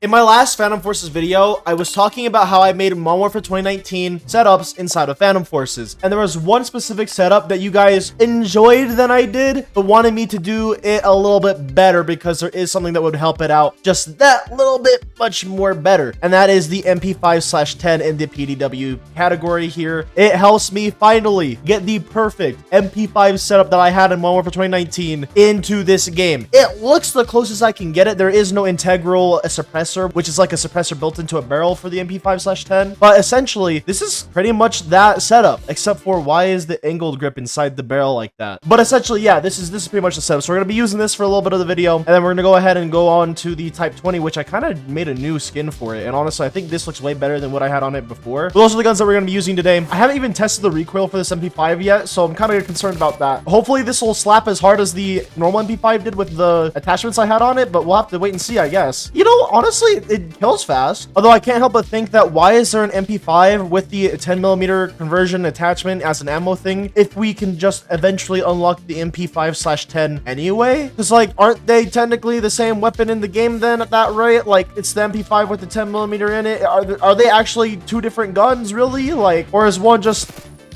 In my last Phantom Forces video, I was talking about how I made Modern Warfare 2019 setups inside of Phantom Forces. And there was one specific setup that you guys enjoyed than I did, but wanted me to do it a little bit better because there is something that would help it out just that little bit much more better. And that is the MP5/10 in the PDW category here. It helps me finally get the perfect MP5 setup that I had in Modern Warfare 2019 into this game. It looks the closest I can get it. There is no integral suppressor, which is like a suppressor built into a barrel for the MP5/10. But essentially, this is pretty much that setup, except for why is the angled grip inside the barrel like that? But essentially, yeah, this is pretty much the setup. So we're gonna be using this for a little bit of the video, and then we're gonna go ahead and go on to the Type 20, which I kind of made a new skin for it. And honestly, I think this looks way better than what I had on it before. But those are the guns that we're gonna be using today. I haven't even tested the recoil for this MP5 yet, so I'm kind of concerned about that. Hopefully, this will slap as hard as the normal MP5 did with the attachments I had on it, but we'll have to wait and see, I guess. You know, honestly, it kills fast. Although I can't help but think that why is there an MP5 with the 10mm conversion attachment as an ammo thing if we can just eventually unlock the MP5/10 anyway? Because like, aren't they technically the same weapon in the game then at that rate? Like, it's the MP5 with the 10mm in it. Are they actually two different guns really? Like, or is one just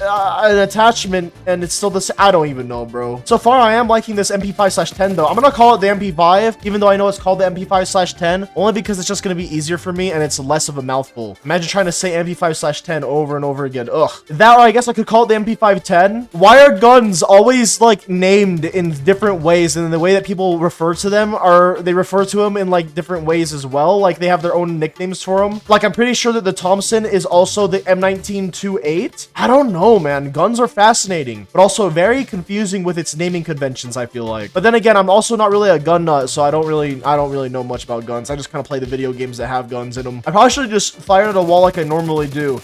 an attachment and it's still the same? I don't even know, bro. So far, I am liking this MP5/10 though. I'm gonna call it the MP5, even though I know it's called the MP5/10, only because it's just gonna be easier for me and it's less of a mouthful. Imagine trying to say MP5/10 over and over again. Ugh. That, or I guess I could call it the MP510. Why are guns always like named in different ways, and the way that people refer to them they refer to them in like different ways as well? Like they have their own nicknames for them. Like I'm pretty sure that the Thompson is also the M1928. I don't know, man. Guns are fascinating, but also very confusing with its naming conventions, I feel like. But then again, I'm also not really a gun nut, so I don't really know much about guns. I just kind of play the video games that have guns in them. I probably should have just fired at a wall like I normally do.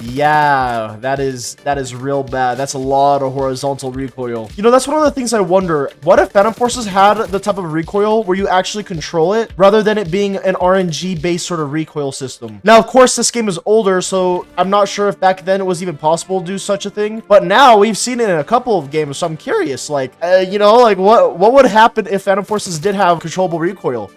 Yeah, that is real bad. That's a lot of horizontal recoil. You know, that's one of the things I wonder. What if Phantom Forces had the type of recoil where you actually control it rather than it being an RNG-based sort of recoil system? Now, of course, this game is older, so I'm not sure if back then it was even possible to do such a thing. But now we've seen it in a couple of games, so I'm curious, like, you know, like what would happen if Phantom Forces did have controllable recoil?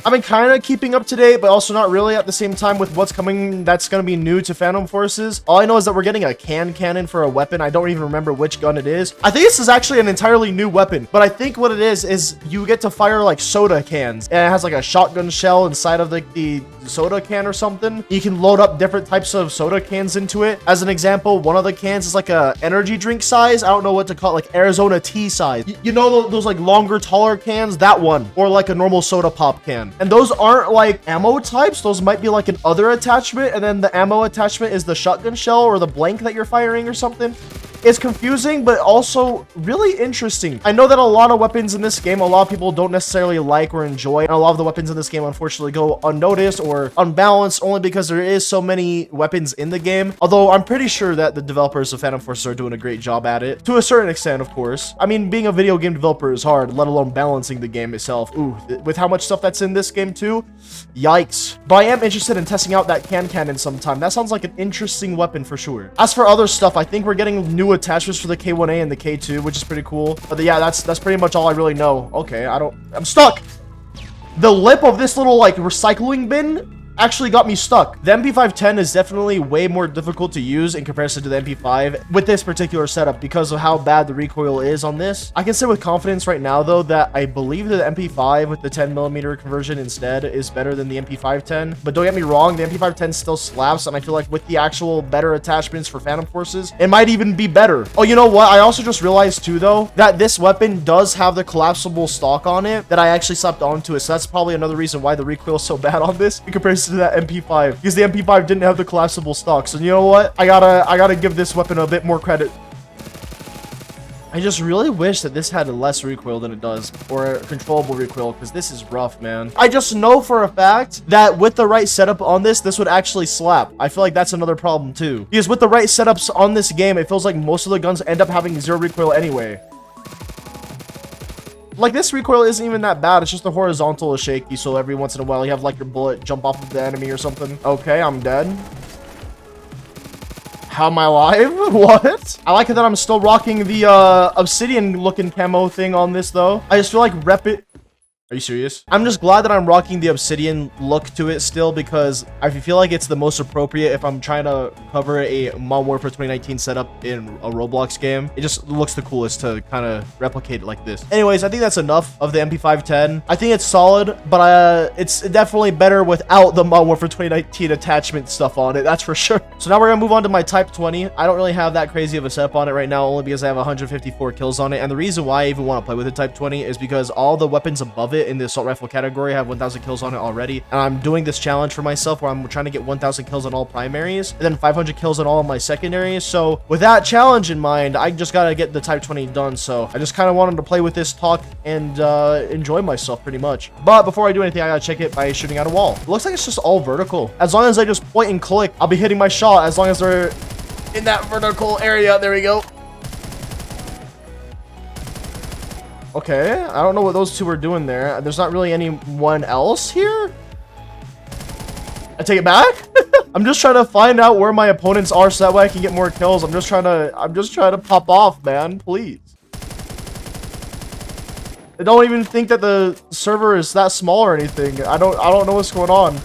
I've been kind of keeping up to date, but also not really at the same time with what's coming that's going to be new to Phantom Forces. All I know is that we're getting a cannon for a weapon. I don't even remember which gun it is. I think this is actually an entirely new weapon, but I think what it is you get to fire like soda cans, and it has like a shotgun shell inside of the soda can or something. You can load up different types of soda cans into it. As an example, one of the cans is like a energy drink size. I don't know what to call it, like Arizona tea size. You know those like longer, taller cans? That one. Or like a normal soda pop can. And those aren't like ammo types. Those might be like an other attachment, and then the ammo attachment is the shotgun shell or the blank that you're firing or something. It's confusing, but also really interesting. I know that a lot of weapons in this game, a lot of people don't necessarily like or enjoy. And a lot of the weapons in this game, unfortunately, go unnoticed or unbalanced only because there is so many weapons in the game. Although I'm pretty sure that the developers of Phantom Forces are doing a great job at it. To a certain extent, of course. I mean, being a video game developer is hard, let alone balancing the game itself. Ooh, with how much stuff that's in this game too? Yikes. But I am interested in testing out that cannon sometime. That sounds like an interesting weapon for sure. As for other stuff, I think we're getting new attachments for the K1A and the K2, which is pretty cool. But yeah, that's pretty much all I really know. Okay, I'm stuck. The lip of this little like recycling bin actually got me stuck. The MP510 is definitely way more difficult to use in comparison to the MP5 with this particular setup because of how bad the recoil is on this. I can say with confidence right now though that I believe that the MP5 with the 10mm conversion instead is better than the MP510. But don't get me wrong, the MP510 still slaps, and I feel like with the actual better attachments for Phantom Forces, it might even be better. Oh, you know what? I also just realized too though that this weapon does have the collapsible stock on it that I actually slapped onto it. So that's probably another reason why the recoil is so bad on this in comparison to that MP5, because the MP5 didn't have the collapsible stock. So you know what? I gotta give this weapon a bit more credit. I just really wish that this had less recoil than it does, or a controllable recoil, because this is rough, man. I just know for a fact that with the right setup on this would actually slap. I feel like that's another problem too, because with the right setups on this game, it feels like most of the guns end up having zero recoil anyway. Like, this recoil isn't even that bad. It's just the horizontal is shaky, so every once in a while you have like your bullet jump off of the enemy or something. Okay, I'm dead. How am I alive? What? I like it that I'm still rocking the obsidian looking camo thing on this though. I just feel like Are you serious? I'm just glad that I'm rocking the obsidian look to it still, because I feel like it's the most appropriate if I'm trying to cover a Modern Warfare 2019 setup in a Roblox game. It just looks the coolest to kind of replicate it like this. Anyways, I think that's enough of the MP510. I think it's solid, but it's definitely better without the Modern Warfare 2019 attachment stuff on it. That's for sure. So now we're gonna move on to my Type 20. I don't really have that crazy of a setup on it right now, only because I have 154 kills on it. And the reason why I even want to play with the Type 20 is because all the weapons above it in the assault rifle category have 1,000 kills on it already, and I'm doing this challenge for myself where I'm trying to get 1,000 kills on all primaries and then 500 kills on all of my secondaries. So with that challenge in mind, I just gotta get the Type 20 done. So I just kind of wanted to play with this, talk, and enjoy myself pretty much. But before I do anything, I gotta check it by shooting at a wall. It looks like it's just all vertical. As long as I just point and click, I'll be hitting my shot as long as they're in that vertical area. There we go. Okay, I don't know what those two were doing there. There's not really anyone else here. I take it back. I'm just trying to find out where my opponents are so that way I can get more kills. I'm just trying to pop off, man. Please. I don't even think that the server is that small or anything. I don't know what's going on.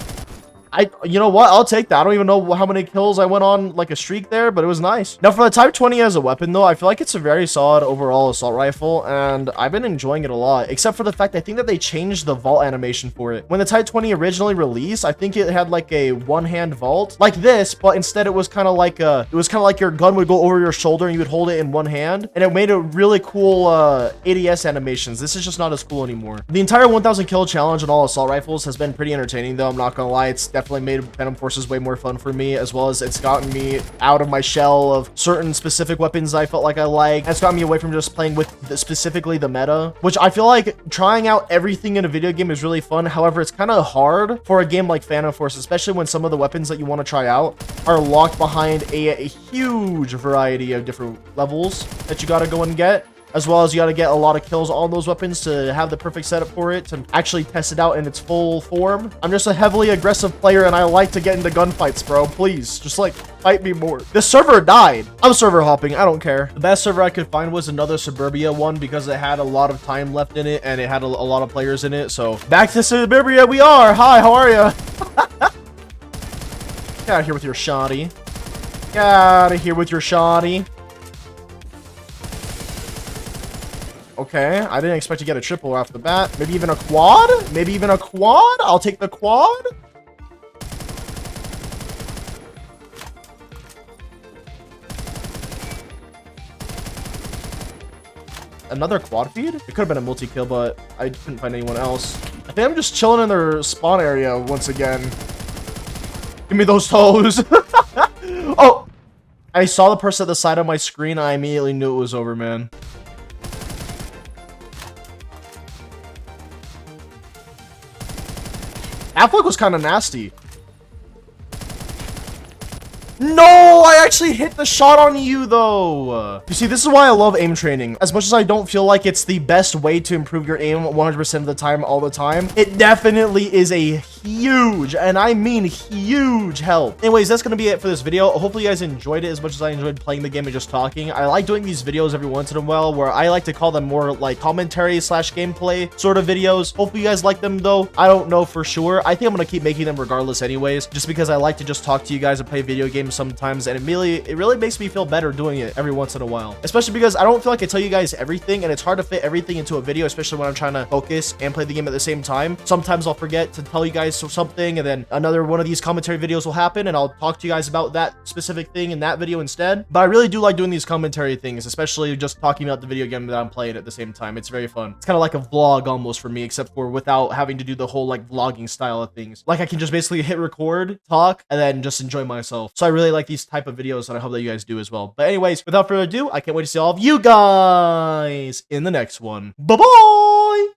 You know what? I'll take that. I don't even know how many kills I went on like a streak there, but it was nice. Now for the Type 20 as a weapon though, I feel like it's a very solid overall assault rifle, and I've been enjoying it a lot, except for the fact I think that they changed the vault animation for it. When the Type 20 originally released, I think it had like a one-hand vault like this, but instead it was kind of like your gun would go over your shoulder and you would hold it in one hand, and it made a really cool ADS animations. This is just not as cool anymore. The entire 1,000 kill challenge on all assault rifles has been pretty entertaining though. I'm not gonna lie, it's definitely made Phantom Forces way more fun for me, as well as it's gotten me out of my shell of certain specific weapons I felt like I liked. It's gotten me away from just playing with specifically the meta, which I feel like trying out everything in a video game is really fun. However, it's kind of hard for a game like Phantom Force, especially when some of the weapons that you want to try out are locked behind a huge variety of different levels that you got to go and get, as well as you got to get a lot of kills on those weapons to have the perfect setup for it, to actually test it out in its full form. I'm just a heavily aggressive player, and I like to get into gunfights, bro. Please, just like, fight me more. This server died. I'm server hopping. I don't care. The best server I could find was another Suburbia one, because it had a lot of time left in it, and it had a lot of players in it. So back to Suburbia we are. Hi, how are you? Get out of here with your shoddy. Get out of here with your shoddy. Okay, I didn't expect to get a triple off the bat. Maybe even a quad? Maybe even a quad? I'll take the quad. Another quad feed? It could have been a multi-kill, but I couldn't find anyone else. I think I'm just chilling in their spawn area once again. Give me those toes. Oh! I saw the person at the side of my screen. I immediately knew it was over, man. Affleck was kind of nasty. No, I actually hit the shot on you though. You see, this is why I love aim training. As much as I don't feel like it's the best way to improve your aim 100% of the time, all the time, it definitely is a huge, and I mean huge, help. Anyways, that's gonna be it for this video. Hopefully you guys enjoyed it as much as I enjoyed playing the game and just talking. I like doing these videos every once in a while, where I like to call them more like commentary / gameplay sort of videos. Hopefully you guys like them though. I don't know for sure. I think I'm gonna keep making them regardless anyways, just because I like to just talk to you guys and play video games sometimes, and it really makes me feel better doing it every once in a while, especially because I don't feel like I tell you guys everything, and it's hard to fit everything into a video, especially when I'm trying to focus and play the game at the same time. Sometimes I'll forget to tell you guys something, and then another one of these commentary videos will happen, and I'll talk to you guys about that specific thing in that video instead. But I really do like doing these commentary things, especially just talking about the video game that I'm playing at the same time. It's very fun. It's kind of like a vlog almost for me, except for without having to do the whole like vlogging style of things. Like I can just basically hit record, talk, and then just enjoy myself. So I really like these type of videos, and I hope that you guys do as well. But anyways, without further ado, I can't wait to see all of you guys in the next one. Bye-bye!